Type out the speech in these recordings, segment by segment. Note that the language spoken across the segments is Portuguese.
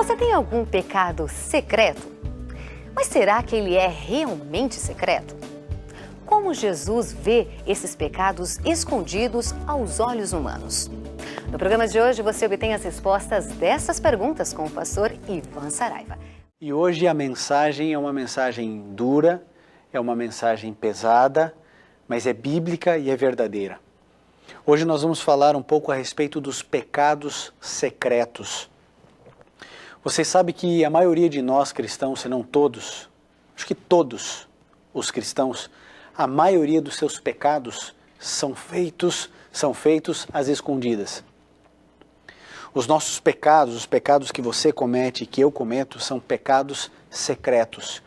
Você tem algum pecado secreto? Mas será que ele é realmente secreto? Como Jesus vê esses pecados escondidos aos olhos humanos? No programa de hoje você obtém as respostas dessas perguntas com o pastor Ivan Saraiva. E hoje a mensagem é uma mensagem dura, é uma mensagem pesada, mas é bíblica e é verdadeira. Hoje nós vamos falar um pouco a respeito dos pecados secretos. Você sabe que a maioria de nós cristãos, se não todos, acho que todos os cristãos, a maioria dos seus pecados são feitos às escondidas. Os nossos pecados, os pecados que você comete e que eu cometo, são pecados secretos.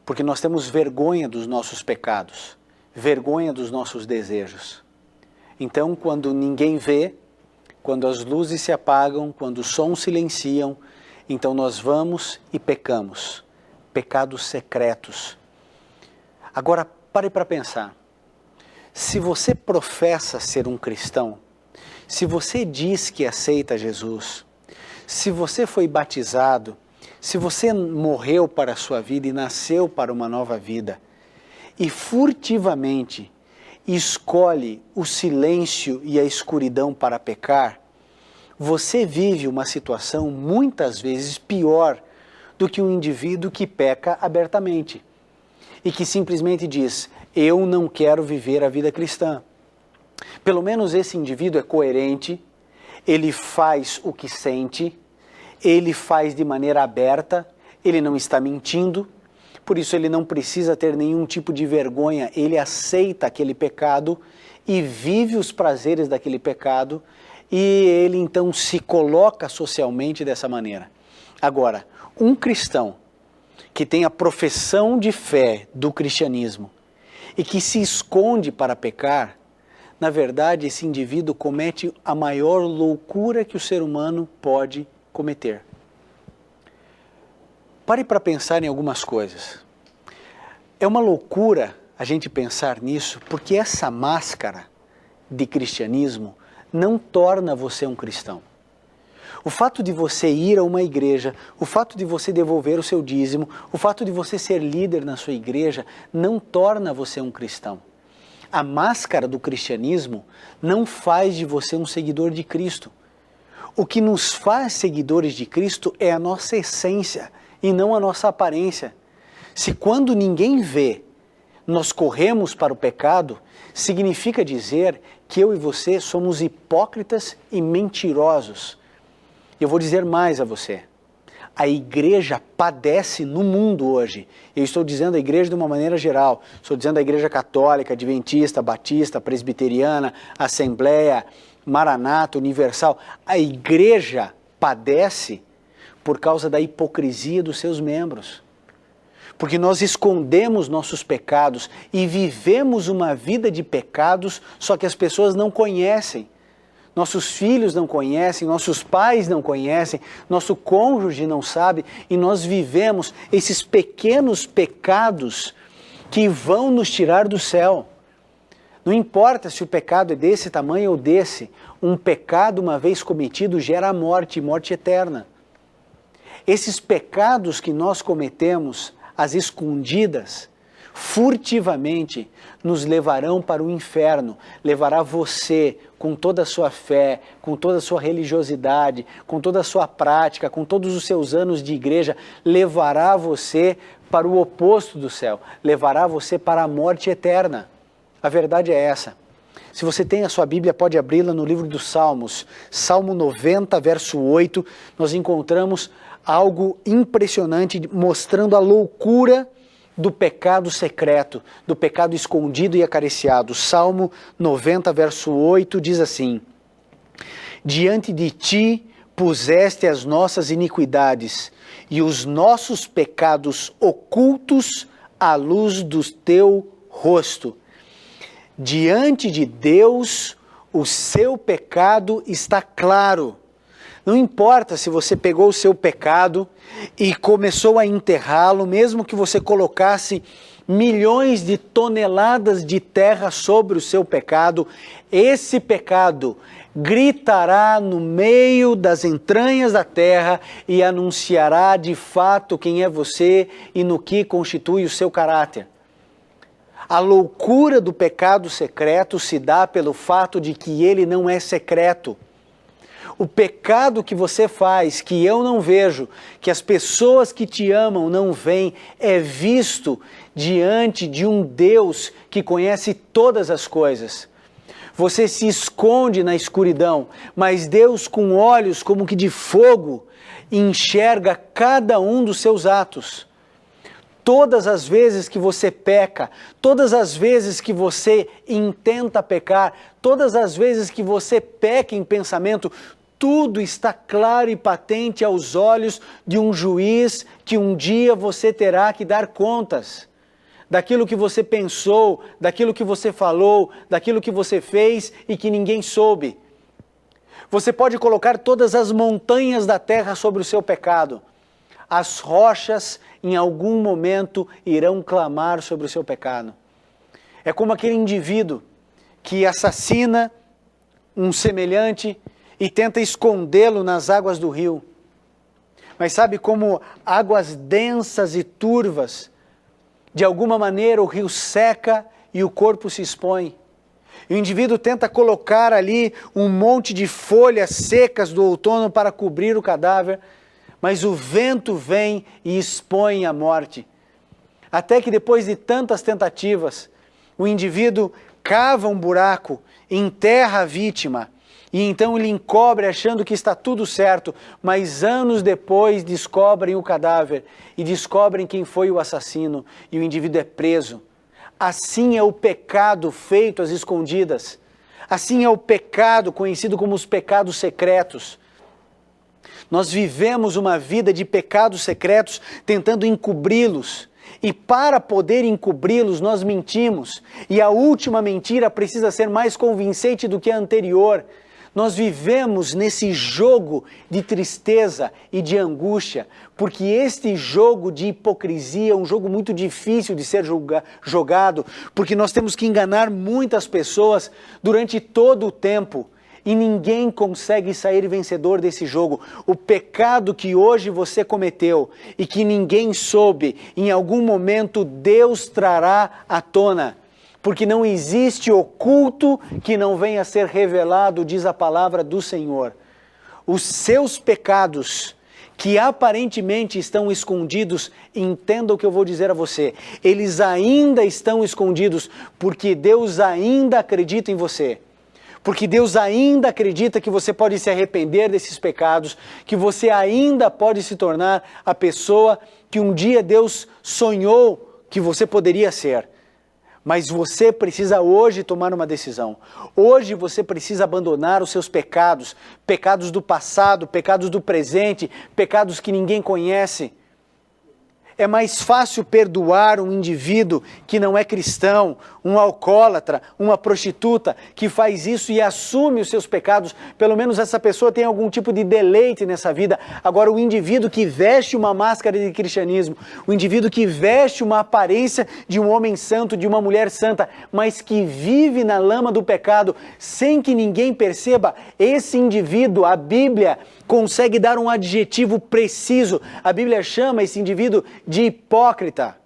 Porque nós temos vergonha dos nossos pecados, vergonha dos nossos desejos. Então, quando ninguém vê, quando as luzes se apagam, quando os sons silenciam, então nós vamos e pecamos. Pecados secretos. Agora, pare para pensar. Se você professa ser um cristão, se você diz que aceita Jesus, se você foi batizado, se você morreu para a sua vida e nasceu para uma nova vida, e furtivamente escolhe o silêncio e a escuridão para pecar, você vive uma situação muitas vezes pior do que um indivíduo que peca abertamente e que simplesmente diz, eu não quero viver a vida cristã. Pelo menos esse indivíduo é coerente, ele faz o que sente, ele faz de maneira aberta, ele não está mentindo, por isso ele não precisa ter nenhum tipo de vergonha, ele aceita aquele pecado e vive os prazeres daquele pecado e ele então se coloca socialmente dessa maneira. Agora, um cristão que tem a profissão de fé do cristianismo e que se esconde para pecar, na verdade esse indivíduo comete a maior loucura que o ser humano pode cometer. Pare para pensar em algumas coisas. É uma loucura a gente pensar nisso, porque essa máscara de cristianismo não torna você um cristão. O fato de você ir a uma igreja, o fato de você devolver o seu dízimo, o fato de você ser líder na sua igreja, não torna você um cristão. A máscara do cristianismo não faz de você um seguidor de Cristo. O que nos faz seguidores de Cristo é a nossa essência e não a nossa aparência. Se quando ninguém vê, nós corremos para o pecado, significa dizer que eu e você somos hipócritas e mentirosos. Eu vou dizer mais a você. A igreja padece no mundo hoje. Eu estou dizendo a igreja de uma maneira geral. Estou dizendo a igreja católica, adventista, batista, presbiteriana, assembleia, maranata, universal. A igreja padece por causa da hipocrisia dos seus membros. Porque nós escondemos nossos pecados e vivemos uma vida de pecados, só que as pessoas não conhecem. Nossos filhos não conhecem, nossos pais não conhecem, nosso cônjuge não sabe, e nós vivemos esses pequenos pecados que vão nos tirar do céu. Não importa se o pecado é desse tamanho ou desse, um pecado uma vez cometido gera a morte, morte eterna. Esses pecados que nós cometemos às escondidas, furtivamente, nos levarão para o inferno, levará você com toda a sua fé, com toda a sua religiosidade, com toda a sua prática, com todos os seus anos de igreja, levará você para o oposto do céu, levará você para a morte eterna. A verdade é essa. Se você tem a sua Bíblia, pode abri-la no livro dos Salmos, Salmo 90, verso 8, nós encontramos algo impressionante mostrando a loucura do pecado secreto, do pecado escondido e acariciado. Salmo 90, verso 8 diz assim: diante de ti puseste as nossas iniquidades e os nossos pecados ocultos à luz do teu rosto. Diante de Deus, o seu pecado está claro. Não importa se você pegou o seu pecado e começou a enterrá-lo, mesmo que você colocasse milhões de toneladas de terra sobre o seu pecado, esse pecado gritará no meio das entranhas da terra e anunciará de fato quem é você e no que constitui o seu caráter. A loucura do pecado secreto se dá pelo fato de que ele não é secreto. O pecado que você faz, que eu não vejo, que as pessoas que te amam não veem, é visto diante de um Deus que conhece todas as coisas. Você se esconde na escuridão, mas Deus, com olhos como que de fogo, enxerga cada um dos seus atos. Todas as vezes que você peca, todas as vezes que você intenta pecar, todas as vezes que você peca em pensamento, tudo está claro e patente aos olhos de um juiz que um dia você terá que dar contas. Daquilo que você pensou, daquilo que você falou, daquilo que você fez e que ninguém soube. Você pode colocar todas as montanhas da terra sobre o seu pecado. As rochas, em algum momento, irão clamar sobre o seu pecado. É como aquele indivíduo que assassina um semelhante e tenta escondê-lo nas águas do rio. Mas sabe como águas densas e turvas, de alguma maneira o rio seca e o corpo se expõe. E o indivíduo tenta colocar ali um monte de folhas secas do outono para cobrir o cadáver, mas o vento vem e expõe a morte. Até que depois de tantas tentativas, o indivíduo cava um buraco, enterra a vítima, e então ele encobre achando que está tudo certo, mas anos depois descobrem o cadáver e descobrem quem foi o assassino e o indivíduo é preso. Assim é o pecado feito às escondidas. Assim é o pecado conhecido como os pecados secretos. Nós vivemos uma vida de pecados secretos tentando encobri-los. E para poder encobri-los, nós mentimos. E a última mentira precisa ser mais convincente do que a anterior. Nós vivemos nesse jogo de tristeza e de angústia, porque este jogo de hipocrisia é um jogo muito difícil de ser jogado, porque nós temos que enganar muitas pessoas durante todo o tempo. E ninguém consegue sair vencedor desse jogo. O pecado que hoje você cometeu e que ninguém soube, em algum momento Deus trará à tona. Porque não existe oculto que não venha a ser revelado, diz a palavra do Senhor. Os seus pecados, que aparentemente estão escondidos, entenda o que eu vou dizer a você, eles ainda estão escondidos, porque Deus ainda acredita em você. Porque Deus ainda acredita que você pode se arrepender desses pecados, que você ainda pode se tornar a pessoa que um dia Deus sonhou que você poderia ser. Mas você precisa hoje tomar uma decisão. Hoje você precisa abandonar os seus pecados, pecados do passado, pecados do presente, pecados que ninguém conhece. É mais fácil perdoar um indivíduo que não é cristão, um alcoólatra, uma prostituta, que faz isso e assume os seus pecados. Pelo menos essa pessoa tem algum tipo de deleite nessa vida. Agora, o indivíduo que veste uma máscara de cristianismo, o indivíduo que veste uma aparência de um homem santo, de uma mulher santa, mas que vive na lama do pecado, sem que ninguém perceba, esse indivíduo, a Bíblia consegue dar um adjetivo preciso. A Bíblia chama esse indivíduo de hipócrita.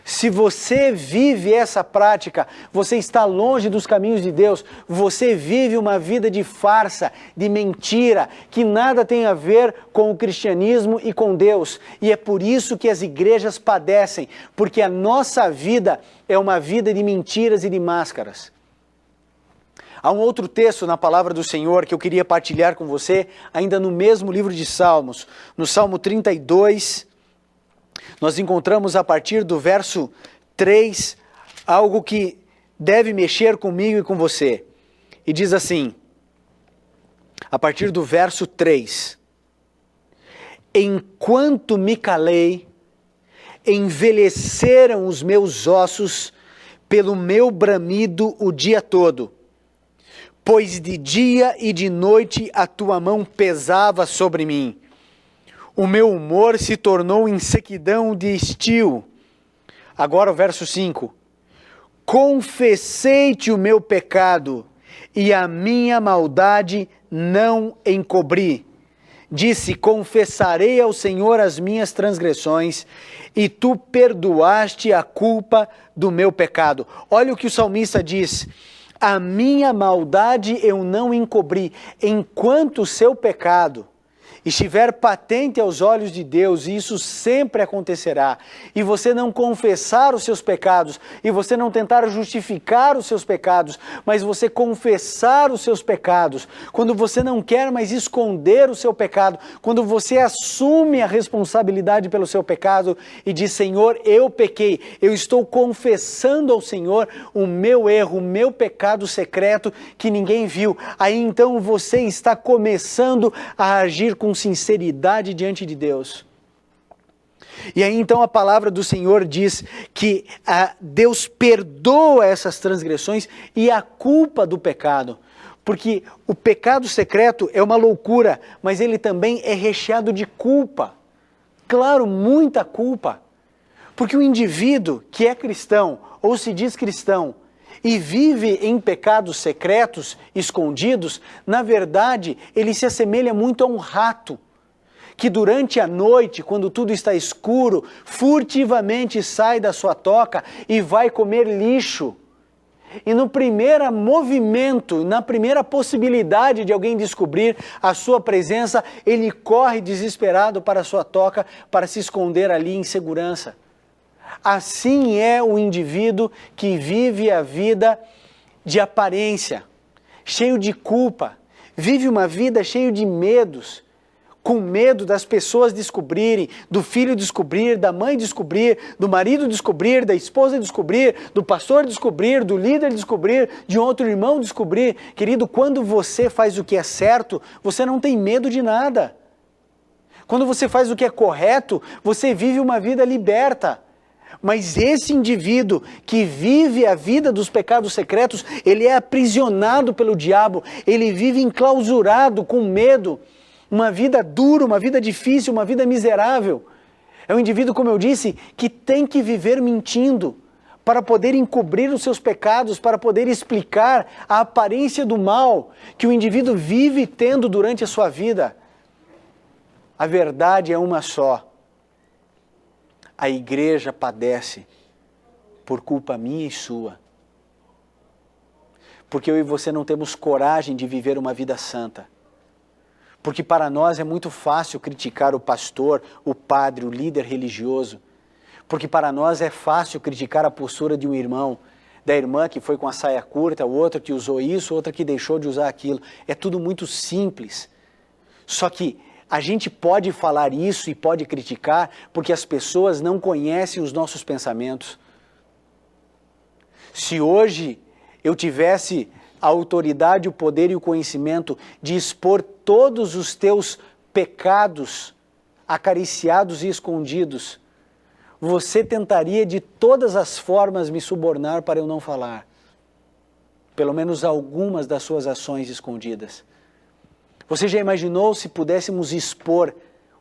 Se você vive essa prática, você está longe dos caminhos de Deus, você vive uma vida de farsa, de mentira, que nada tem a ver com o cristianismo e com Deus. E é por isso que as igrejas padecem, porque a nossa vida é uma vida de mentiras e de máscaras. Há um outro texto na palavra do Senhor que eu queria partilhar com você, ainda no mesmo livro de Salmos, no Salmo 32, nós encontramos a partir do verso 3, algo que deve mexer comigo e com você. E diz assim, a partir do verso 3, enquanto me calei, envelheceram os meus ossos pelo meu bramido o dia todo. Pois de dia e de noite a tua mão pesava sobre mim. O meu humor se tornou em sequidão de estio. Agora o verso 5. Confessei-te o meu pecado e a minha maldade não encobri. Disse, confessarei ao Senhor as minhas transgressões, e tu perdoaste a culpa do meu pecado. Olha o que o salmista diz, a minha maldade eu não encobri, enquanto o seu pecado estiver patente aos olhos de Deus, e isso sempre acontecerá, e você não confessar os seus pecados, e você não tentar justificar os seus pecados, mas você confessar os seus pecados, quando você não quer mais esconder o seu pecado, quando você assume a responsabilidade pelo seu pecado e diz, Senhor, eu pequei, eu estou confessando ao Senhor o meu erro, o meu pecado secreto que ninguém viu, aí então você está começando a agir com sinceridade diante de Deus. E aí então a palavra do Senhor diz que Deus perdoa essas transgressões e a culpa do pecado. Porque o pecado secreto é uma loucura, mas ele também é recheado de culpa. Claro, muita culpa. Porque o indivíduo que é cristão ou se diz cristão e vive em pecados secretos, escondidos, na verdade, ele se assemelha muito a um rato, que durante a noite, quando tudo está escuro, furtivamente sai da sua toca e vai comer lixo. E no primeiro movimento, na primeira possibilidade de alguém descobrir a sua presença, ele corre desesperado para a sua toca para se esconder ali em segurança. Assim é o indivíduo que vive a vida de aparência, cheio de culpa, vive uma vida cheia de medos, com medo das pessoas descobrirem, do filho descobrir, da mãe descobrir, do marido descobrir, da esposa descobrir, do pastor descobrir, do líder descobrir, de outro irmão descobrir. Querido, quando você faz o que é certo, você não tem medo de nada. Quando você faz o que é correto, você vive uma vida liberta. Mas esse indivíduo que vive a vida dos pecados secretos, ele é aprisionado pelo diabo, ele vive enclausurado com medo, uma vida dura, uma vida difícil, uma vida miserável. É um indivíduo, como eu disse, que tem que viver mentindo para poder encobrir os seus pecados, para poder explicar a aparência do mal que o indivíduo vive tendo durante a sua vida. A verdade é uma só. A igreja padece por culpa minha e sua. Porque eu e você não temos coragem de viver uma vida santa. Porque para nós é muito fácil criticar o pastor, o padre, o líder religioso. Porque para nós é fácil criticar a postura de um irmão, da irmã que foi com a saia curta, o outro que usou isso, outra que deixou de usar aquilo. É tudo muito simples. Só que a gente pode falar isso e pode criticar porque as pessoas não conhecem os nossos pensamentos. Se hoje eu tivesse a autoridade, o poder e o conhecimento de expor todos os teus pecados acariciados e escondidos, você tentaria de todas as formas me subornar para eu não falar. Pelo menos algumas das suas ações escondidas. Você já imaginou se pudéssemos expor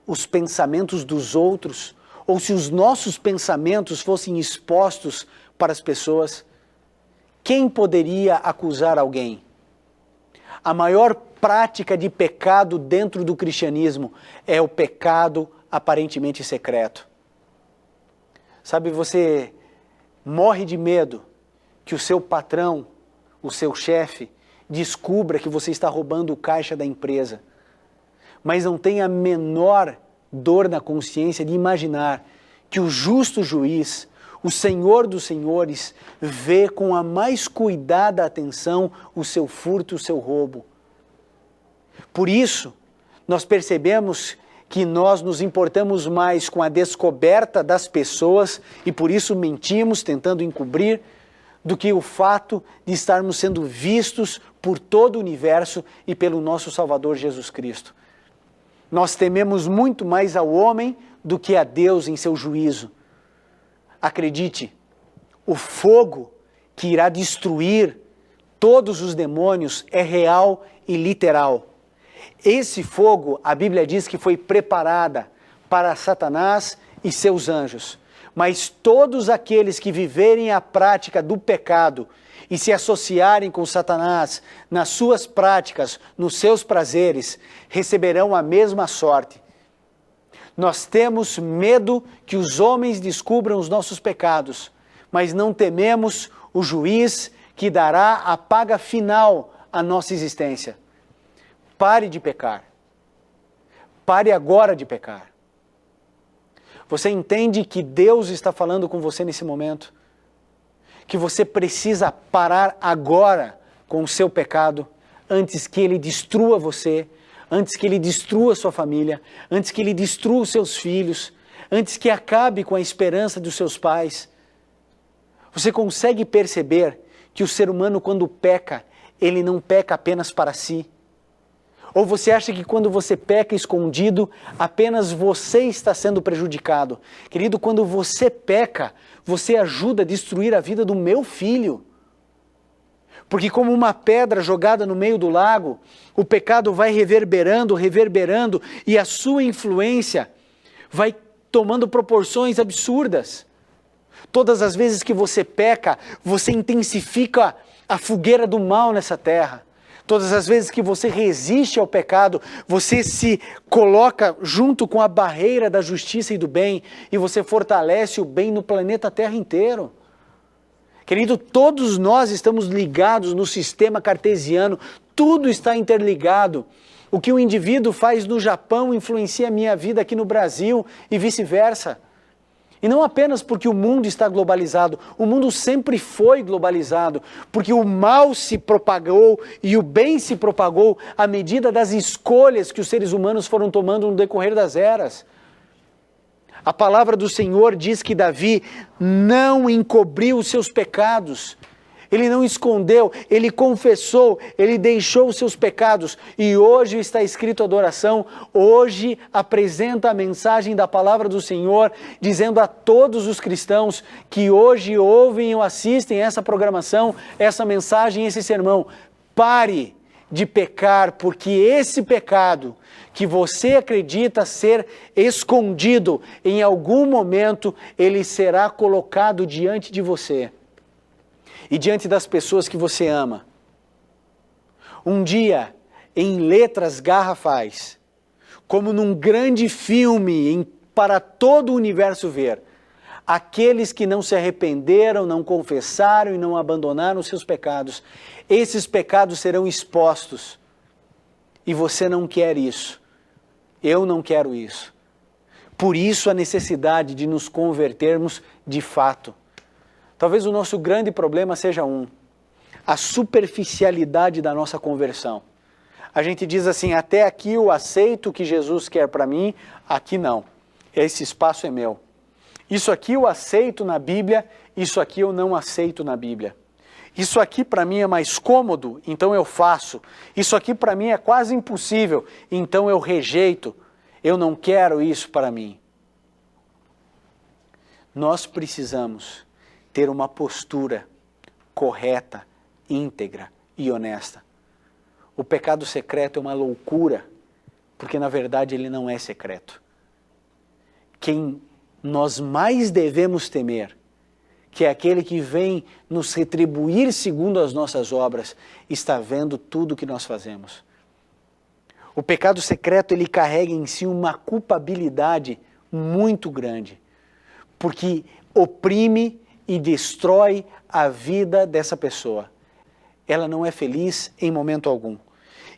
os pensamentos dos outros? Ou se os nossos pensamentos fossem expostos para as pessoas? Quem poderia acusar alguém? A maior prática de pecado dentro do cristianismo é o pecado aparentemente secreto. Sabe, você morre de medo que o seu patrão, o seu chefe, descubra que você está roubando o caixa da empresa, mas não tem a menor dor na consciência de imaginar que o justo juiz, o Senhor dos senhores, vê com a mais cuidada atenção o seu furto, o seu roubo. Por isso, nós percebemos que nós nos importamos mais com a descoberta das pessoas e por isso mentimos, tentando encobrir, do que o fato de estarmos sendo vistos por todo o universo e pelo nosso Salvador Jesus Cristo. Nós tememos muito mais ao homem do que a Deus em seu juízo. Acredite, o fogo que irá destruir todos os demônios é real e literal. Esse fogo, a Bíblia diz que foi preparada para Satanás e seus anjos. Mas todos aqueles que viverem a prática do pecado e se associarem com Satanás nas suas práticas, nos seus prazeres, receberão a mesma sorte. Nós temos medo que os homens descubram os nossos pecados, mas não tememos o juiz que dará a paga final à nossa existência. Pare de pecar. Pare agora de pecar. Você entende que Deus está falando com você nesse momento? Que você precisa parar agora com o seu pecado, antes que ele destrua você, antes que ele destrua sua família, antes que ele destrua os seus filhos, antes que acabe com a esperança dos seus pais. Você consegue perceber que o ser humano, quando peca, ele não peca apenas para si? Ou você acha que quando você peca escondido, apenas você está sendo prejudicado? Querido, quando você peca, você ajuda a destruir a vida do meu filho. Porque como uma pedra jogada no meio do lago, o pecado vai reverberando, e a sua influência vai tomando proporções absurdas. Todas as vezes que você peca, você intensifica a fogueira do mal nessa terra. Todas as vezes que você resiste ao pecado, você se coloca junto com a barreira da justiça e do bem, e você fortalece o bem no planeta Terra inteiro. Querido, todos nós estamos ligados no sistema cartesiano, tudo está interligado. O que o indivíduo faz no Japão influencia a minha vida aqui no Brasil e vice-versa. E não apenas porque o mundo está globalizado, o mundo sempre foi globalizado, porque o mal se propagou e o bem se propagou à medida das escolhas que os seres humanos foram tomando no decorrer das eras. A palavra do Senhor diz que Davi não encobriu os seus pecados. Ele não escondeu, ele confessou, ele deixou os seus pecados. E hoje está escrito adoração, hoje apresenta a mensagem da palavra do Senhor, dizendo a todos os cristãos que hoje ouvem ou assistem essa programação, essa mensagem, esse sermão: pare de pecar, porque esse pecado que você acredita ser escondido, em algum momento ele será colocado diante de você. E diante das pessoas que você ama. Um dia, em letras garrafais, como num grande filme para todo o universo ver, aqueles que não se arrependeram, não confessaram e não abandonaram os seus pecados, esses pecados serão expostos. E você não quer isso. Eu não quero isso. Por isso a necessidade de nos convertermos de fato. Talvez o nosso grande problema seja a superficialidade da nossa conversão. A gente diz assim: até aqui eu aceito o que Jesus quer para mim, aqui não. Esse espaço é meu. Isso aqui eu aceito na Bíblia, isso aqui eu não aceito na Bíblia. Isso aqui para mim é mais cômodo, então eu faço. Isso aqui para mim é quase impossível, então eu rejeito. Eu não quero isso para mim. Nós precisamos ter uma postura correta, íntegra e honesta. O pecado secreto é uma loucura, porque na verdade ele não é secreto. Quem nós mais devemos temer, que é aquele que vem nos retribuir segundo as nossas obras, está vendo tudo o que nós fazemos. O pecado secreto, ele carrega em si uma culpabilidade muito grande, porque oprime e destrói a vida dessa pessoa. Ela não é feliz em momento algum.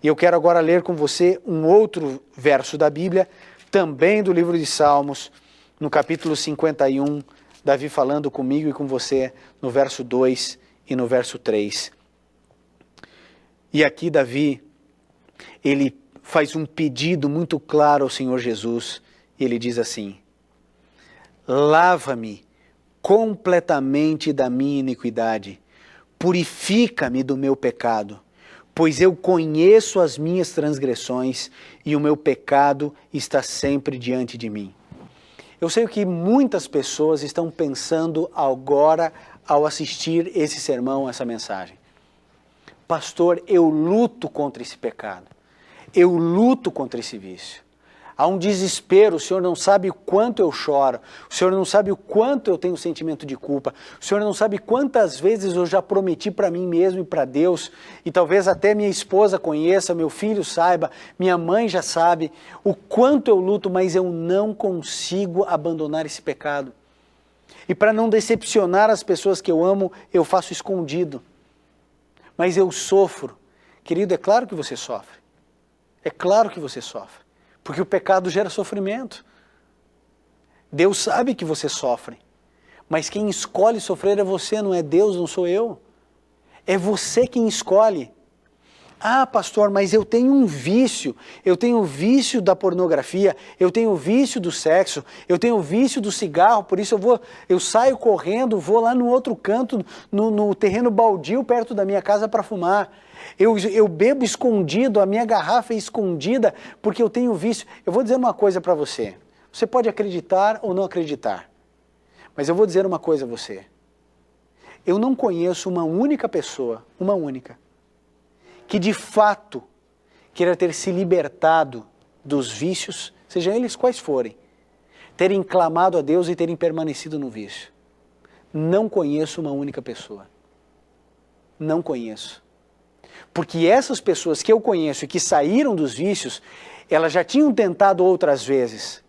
E eu quero agora ler com você um outro verso da Bíblia, também do livro de Salmos, no capítulo 51, Davi falando comigo e com você, no verso 2 e no verso 3. E aqui Davi, ele faz um pedido muito claro ao Senhor Jesus, e ele diz assim: lava-me completamente da minha iniquidade, purifica-me do meu pecado, pois eu conheço as minhas transgressões e o meu pecado está sempre diante de mim. Eu sei que muitas pessoas estão pensando agora ao assistir esse sermão, essa mensagem: pastor, eu luto contra esse pecado, eu luto contra esse vício. Há um desespero, o Senhor não sabe o quanto eu choro, o Senhor não sabe o quanto eu tenho sentimento de culpa, o Senhor não sabe quantas vezes eu já prometi para mim mesmo e para Deus, e talvez até minha esposa conheça, meu filho saiba, minha mãe já sabe, o quanto eu luto, mas eu não consigo abandonar esse pecado. E para não decepcionar as pessoas que eu amo, eu faço escondido. Mas eu sofro. Querido, é claro que você sofre. É claro que você sofre. Porque o pecado gera sofrimento. Deus sabe que você sofre. Mas quem escolhe sofrer é você, não é Deus, não sou eu. É você quem escolhe. Ah, pastor, mas eu tenho um vício. Eu tenho o vício da pornografia, eu tenho o vício do sexo, eu tenho o vício do cigarro, por isso eu saio correndo, vou lá no outro canto, no terreno baldio perto da minha casa para fumar. Eu bebo escondido, a minha garrafa é escondida porque eu tenho vício. Eu vou dizer uma coisa para você. Você pode acreditar ou não acreditar. Mas eu vou dizer uma coisa a você. Eu não conheço uma única pessoa, que de fato queira ter se libertado dos vícios, sejam eles quais forem, terem clamado a Deus e terem permanecido no vício. Não conheço uma única pessoa. Não conheço. Porque essas pessoas que eu conheço e que saíram dos vícios, elas já tinham tentado outras vezes.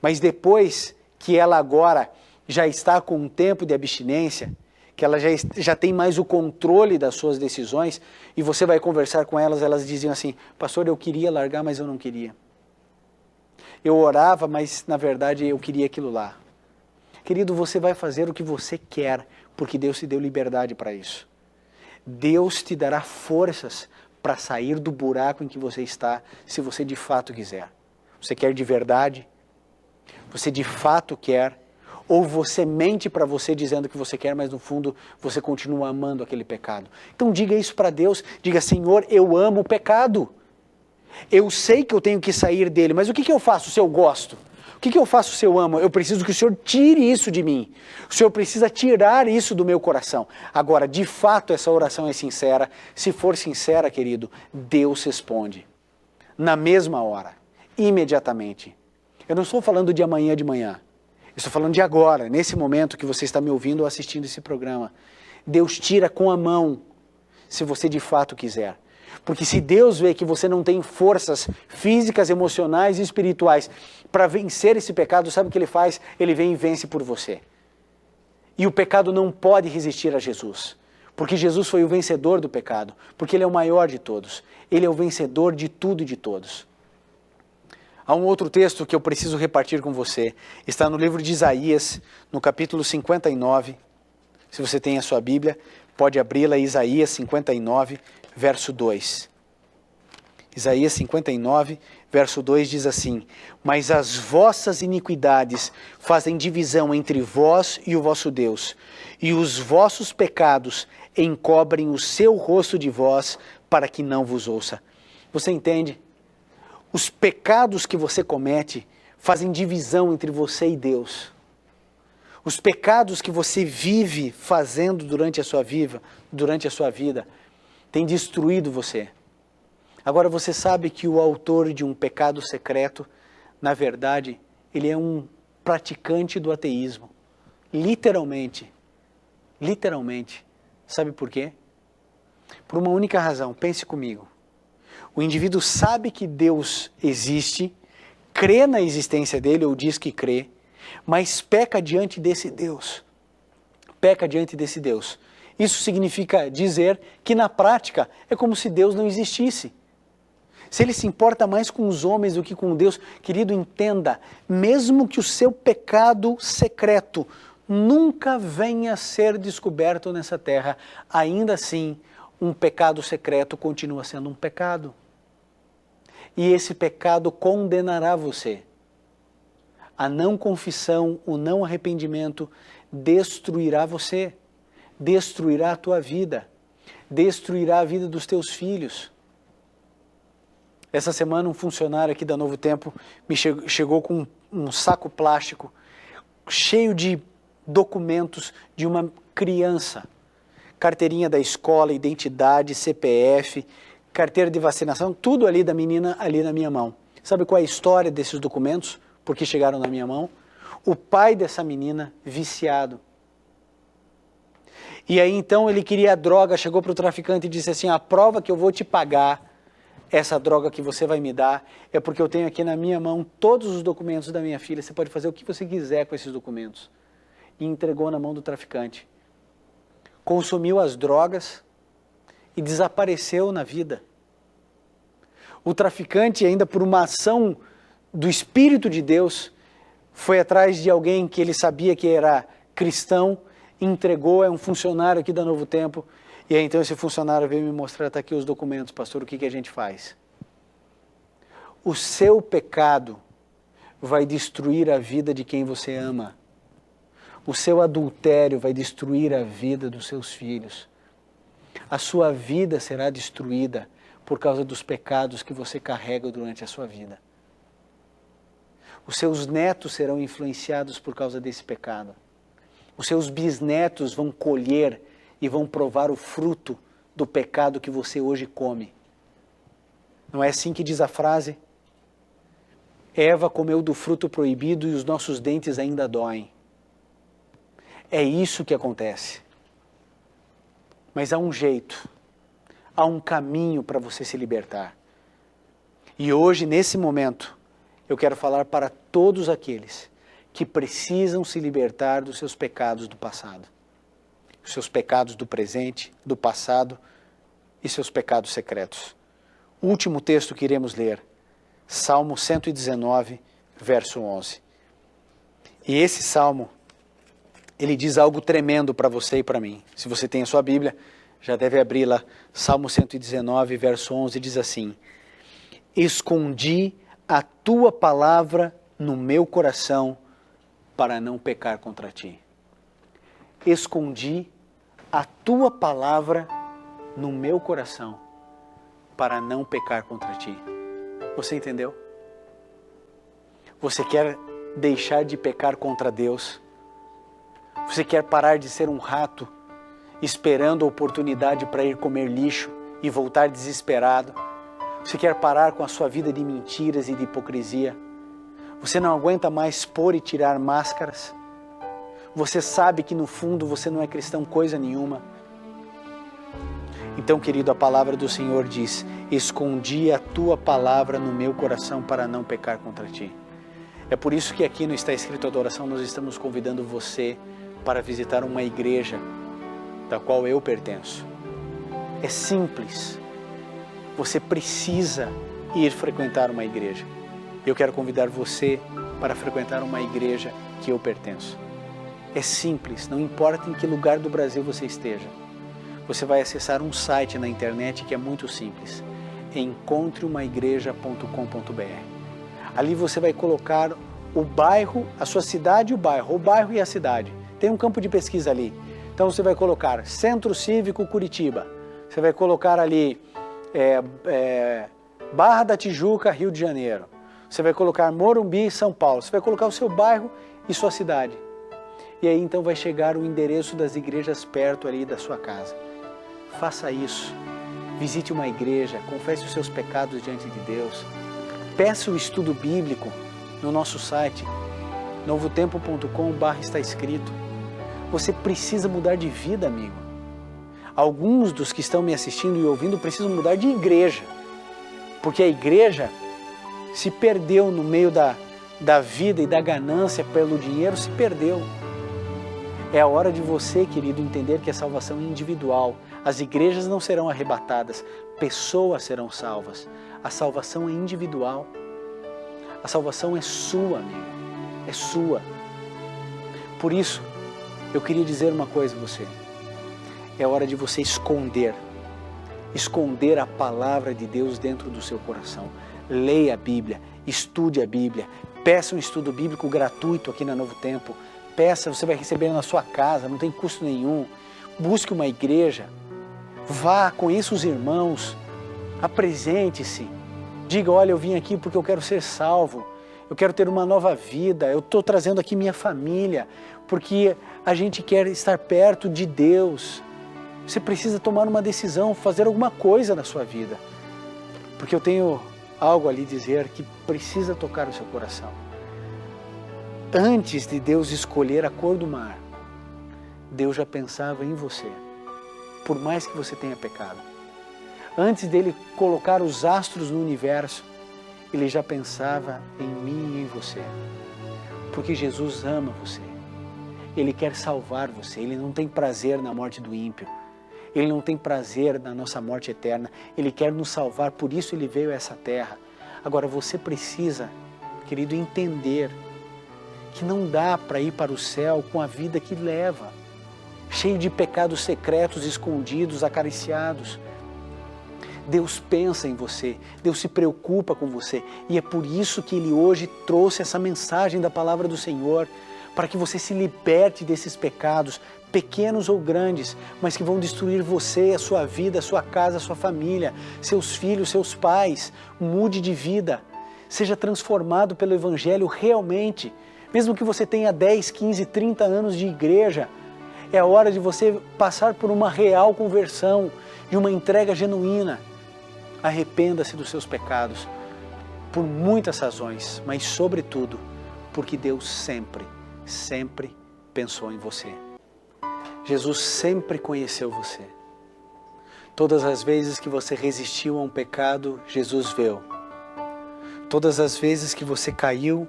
Mas depois que ela agora já está com um tempo de abstinência, que ela já tem mais o controle das suas decisões, e você vai conversar com elas, elas diziam assim, pastor, eu queria largar, mas eu não queria. Eu orava, mas na verdade eu queria aquilo lá. Querido, você vai fazer o que você quer, porque Deus te deu liberdade para isso. Deus te dará forças para sair do buraco em que você está, se você de fato quiser. Você quer de verdade? Você de fato quer? Ou você mente para você dizendo que você quer, mas no fundo você continua amando aquele pecado? Então diga isso para Deus, diga, Senhor, eu amo o pecado. Eu sei que eu tenho que sair dele, mas o que eu faço se eu gosto? O que eu faço se eu amo? Eu preciso que o Senhor tire isso de mim. O Senhor precisa tirar isso do meu coração. Agora, de fato, essa oração é sincera. Se for sincera, querido, Deus responde. Na mesma hora, imediatamente. Eu não estou falando de amanhã de manhã. Eu estou falando de agora, nesse momento que você está me ouvindo ou assistindo esse programa. Deus tira com a mão, se você de fato quiser. Porque se Deus vê que você não tem forças físicas, emocionais e espirituais para vencer esse pecado, sabe o que Ele faz? Ele vem e vence por você. E o pecado não pode resistir a Jesus. Porque Jesus foi o vencedor do pecado. Porque Ele é o maior de todos. Ele é o vencedor de tudo e de todos. Há um outro texto que eu preciso repartir com você. Está no livro de Isaías, no capítulo 59. Se você tem a sua Bíblia, pode abri-la, Isaías 59, verso 2. Isaías 59, verso 2 diz assim: mas as vossas iniquidades fazem divisão entre vós e o vosso Deus, e os vossos pecados encobrem o seu rosto de vós, para que não vos ouça. Você entende? Os pecados que você comete fazem divisão entre você e Deus. Os pecados que você vive fazendo durante a sua vida, têm destruído você. Agora você sabe que o autor de um pecado secreto, na verdade, ele é um praticante do ateísmo. Literalmente. Sabe por quê? Por uma única razão, pense comigo. O indivíduo sabe que Deus existe, crê na existência dele, ou diz que crê, mas peca diante desse Deus. Isso significa dizer que na prática é como se Deus não existisse. Se ele se importa mais com os homens do que com Deus, querido, entenda, mesmo que o seu pecado secreto nunca venha a ser descoberto nessa terra, ainda assim, um pecado secreto continua sendo um pecado. E esse pecado condenará você. A não confissão, o não arrependimento destruirá você, destruirá a tua vida, destruirá a vida dos teus filhos. Essa semana um funcionário aqui da Novo Tempo me chegou com um saco plástico cheio de documentos de uma criança. Carteirinha da escola, identidade, CPF, carteira de vacinação, tudo ali da menina ali na minha mão. Sabe qual é a história desses documentos? Porque chegaram na minha mão? O pai dessa menina, viciado. E aí então ele queria a droga, chegou para o traficante e disse assim, a prova que eu vou te pagar, essa droga que você vai me dar, é porque eu tenho aqui na minha mão todos os documentos da minha filha, você pode fazer o que você quiser com esses documentos. E entregou na mão do traficante. Consumiu as drogas e desapareceu na vida. O traficante, ainda por uma ação do Espírito de Deus, foi atrás de alguém que ele sabia que era cristão, entregou, é um funcionário aqui da Novo Tempo, e aí então esse funcionário veio me mostrar, está aqui os documentos, pastor, o que a gente faz? O seu pecado vai destruir a vida de quem você ama. O seu adultério vai destruir a vida dos seus filhos. A sua vida será destruída por causa dos pecados que você carrega durante a sua vida. Os seus netos serão influenciados por causa desse pecado. Os seus bisnetos vão colher e vão provar o fruto do pecado que você hoje come. Não é assim que diz a frase? Eva comeu do fruto proibido e os nossos dentes ainda doem. É isso que acontece. Mas há um jeito, há um caminho para você se libertar. E hoje, nesse momento, eu quero falar para todos aqueles que precisam se libertar dos seus pecados do passado. Os seus pecados do presente, do passado e seus pecados secretos. O último texto que iremos ler, Salmo 119, verso 11. E esse salmo, ele diz algo tremendo para você e para mim. Se você tem a sua Bíblia, já deve abri-la. Salmo 119, verso 11, diz assim: escondi a tua palavra no meu coração para não pecar contra ti. Escondi a tua palavra no meu coração para não pecar contra ti. Você entendeu? Você quer deixar de pecar contra Deus? Você quer parar de ser um rato, esperando a oportunidade para ir comer lixo e voltar desesperado? Você quer parar com a sua vida de mentiras e de hipocrisia? Você não aguenta mais pôr e tirar máscaras? Você sabe que no fundo você não é cristão coisa nenhuma? Então, querido, a palavra do Senhor diz: escondi a tua palavra no meu coração para não pecar contra ti. É por isso que aqui no Está Escrito Adoração nós estamos convidando você para visitar uma igreja da qual eu pertenço. É simples. Você precisa ir frequentar uma igreja. Eu quero convidar você para frequentar uma igreja que eu pertenço. É simples, não importa em que lugar do Brasil você esteja. Você vai acessar um site na internet que é muito simples. encontreumaigreja.com.br. Ali você vai colocar o bairro, a sua cidade e o bairro e a cidade. Tem um campo de pesquisa ali. Então você vai colocar Centro Cívico Curitiba. Você vai colocar ali Barra da Tijuca, Rio de Janeiro. Você vai colocar Morumbi, São Paulo. Você vai colocar o seu bairro e sua cidade. E aí então vai chegar o endereço das igrejas perto ali da sua casa. Faça isso. Visite uma igreja, confesse os seus pecados diante de Deus. Peça o estudo bíblico no nosso site, novotempo.com/está escrito. Você precisa mudar de vida, amigo. Alguns dos que estão me assistindo e ouvindo precisam mudar de igreja. Porque a igreja se perdeu no meio da vida e da ganância pelo dinheiro, se perdeu. É a hora de você, querido, entender que a salvação é individual. As igrejas não serão arrebatadas, pessoas serão salvas. A salvação é individual. A salvação é sua, amigo. É sua. Por isso, eu queria dizer uma coisa a você. É hora de você esconder a palavra de Deus dentro do seu coração. Leia a Bíblia, estude a Bíblia, peça um estudo bíblico gratuito aqui na Novo Tempo. Peça, você vai receber na sua casa, não tem custo nenhum. Busque uma igreja, vá, conheça os irmãos, apresente-se. Diga, olha, eu vim aqui porque eu quero ser salvo, eu quero ter uma nova vida, eu estou trazendo aqui minha família, porque a gente quer estar perto de Deus. Você precisa tomar uma decisão, fazer alguma coisa na sua vida. Porque eu tenho algo ali dizer que precisa tocar o seu coração. Antes de Deus escolher a cor do mar, Deus já pensava em você, por mais que você tenha pecado. Antes dele colocar os astros no universo, ele já pensava em mim e em você. Porque Jesus ama você. Ele quer salvar você. Ele não tem prazer na morte do ímpio. Ele não tem prazer na nossa morte eterna. Ele quer nos salvar, por isso ele veio a essa terra. Agora você precisa, querido, entender que não dá para ir para o céu com a vida que leva, cheio de pecados secretos, escondidos, acariciados. Deus pensa em você, Deus se preocupa com você, e é por isso que Ele hoje trouxe essa mensagem da palavra do Senhor, para que você se liberte desses pecados, pequenos ou grandes, mas que vão destruir você, a sua vida, a sua casa, a sua família, seus filhos, seus pais. Mude de vida, seja transformado pelo Evangelho realmente, mesmo que você tenha 10, 15, 30 anos de igreja. É a hora de você passar por uma real conversão, de uma entrega genuína. Arrependa-se dos seus pecados, por muitas razões, mas sobretudo, porque Deus sempre, sempre pensou em você. Jesus sempre conheceu você. Todas as vezes que você resistiu a um pecado, Jesus viu. Todas as vezes que você caiu,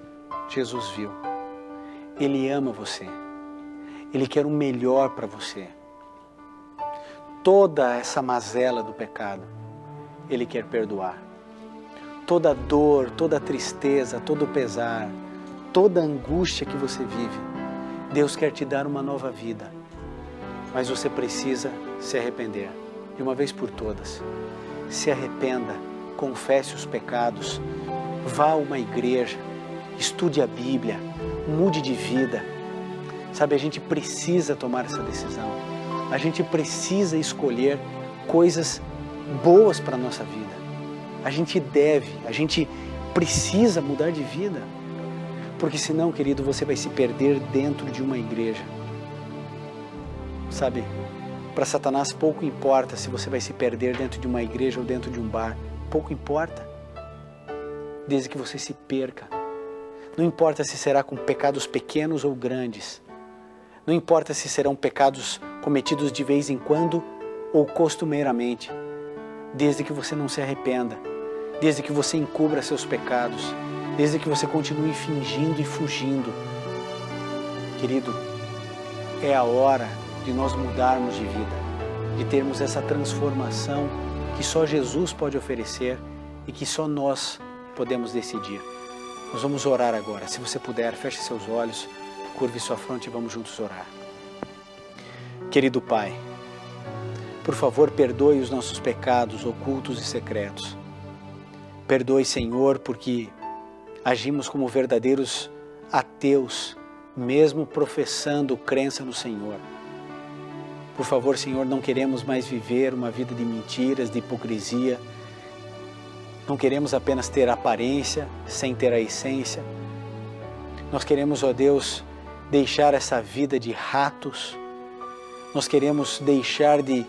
Jesus viu. Ele ama você. Ele quer o melhor para você. Toda essa mazela do pecado, Ele quer perdoar. Toda dor, toda tristeza, todo pesar, toda angústia que você vive, Deus quer te dar uma nova vida. Mas você precisa se arrepender, de uma vez por todas. Se arrependa, confesse os pecados, vá a uma igreja, estude a Bíblia, mude de vida. Sabe, a gente precisa tomar essa decisão. A gente precisa escolher coisas boas para a nossa vida. A gente precisa mudar de vida. Porque senão, querido, você vai se perder dentro de uma igreja. Sabe, para Satanás pouco importa se você vai se perder dentro de uma igreja ou dentro de um bar. Pouco importa. Desde que você se perca. Não importa se será com pecados pequenos ou grandes. Não importa se serão pecados cometidos de vez em quando ou costumeiramente. Desde que você não se arrependa, desde que você encubra seus pecados, desde que você continue fingindo e fugindo. Querido, é a hora de nós mudarmos de vida, de termos essa transformação que só Jesus pode oferecer e que só nós podemos decidir. Nós vamos orar agora. Se você puder, feche seus olhos, curve sua fronte e vamos juntos orar. Querido Pai, por favor, perdoe os nossos pecados ocultos e secretos. Perdoe, Senhor, porque agimos como verdadeiros ateus, mesmo professando crença no Senhor. Por favor, Senhor, não queremos mais viver uma vida de mentiras, de hipocrisia. Não queremos apenas ter aparência, sem ter a essência. Nós queremos, ó Deus, deixar essa vida de ratos. Nós queremos deixar de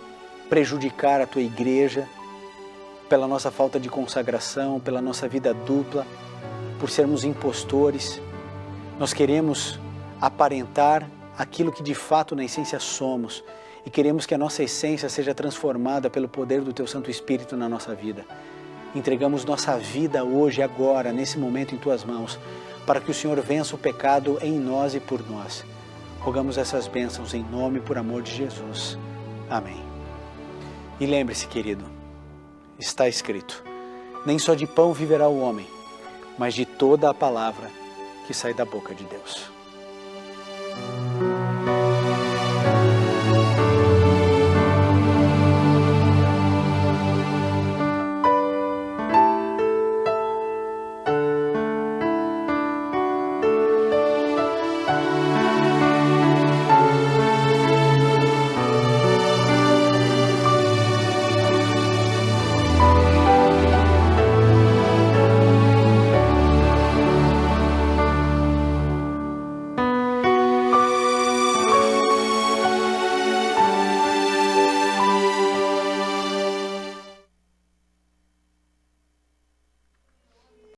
prejudicar a Tua igreja pela nossa falta de consagração, pela nossa vida dupla, por sermos impostores. Nós queremos aparentar aquilo que de fato na essência somos e queremos que a nossa essência seja transformada pelo poder do Teu Santo Espírito na nossa vida. Entregamos nossa vida hoje, agora, nesse momento em Tuas mãos, para que o Senhor vença o pecado em nós e por nós. Rogamos essas bênçãos em nome e por amor de Jesus. Amém. E lembre-se, querido, está escrito, nem só de pão viverá o homem, mas de toda a palavra que sai da boca de Deus.